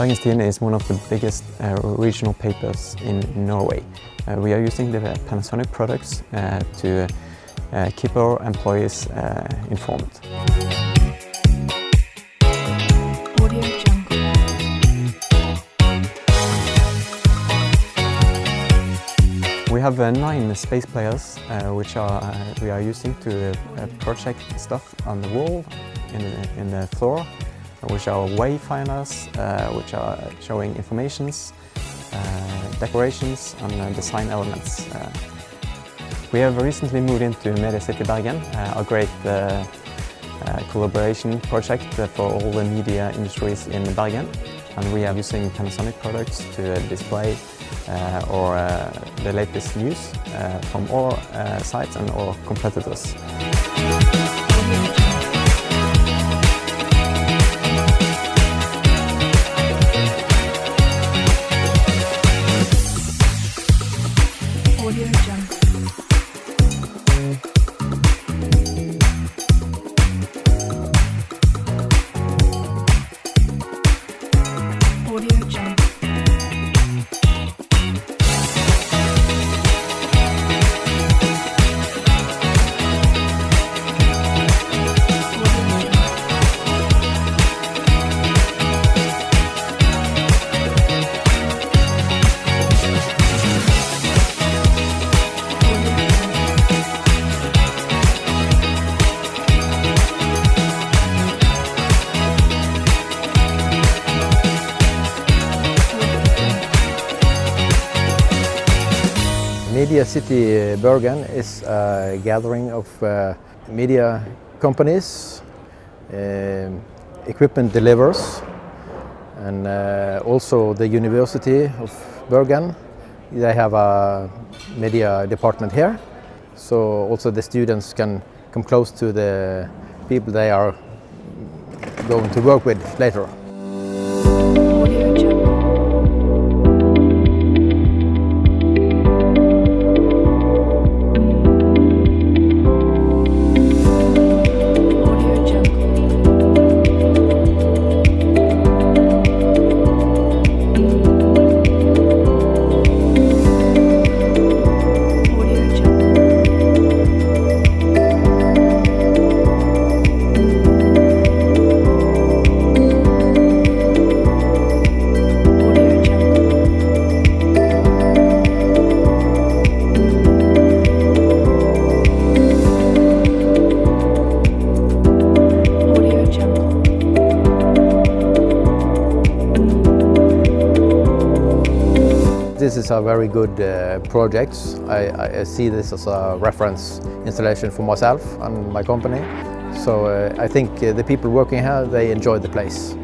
Bergens Tidende is one of the biggest regional papers in Norway. We are using the Panasonic products to keep our employees informed. We have 9 space players which we are using to project stuff on the wall, in the floor, which are wayfinders, which are showing informations, decorations and design elements. We have recently moved into Media City Bergen, a great collaboration project for all the media industries in Bergen. And we are using Panasonic products to display the latest news from our sites and our competitors. Media City Bergen is a gathering of media companies, equipment delivers, and also the University of Bergen. They have a media department here, so also the students can come close to the people they are going to work with later. This is a very good project. I see this as a reference installation for myself and my company. So I think the people working here, they enjoy the place.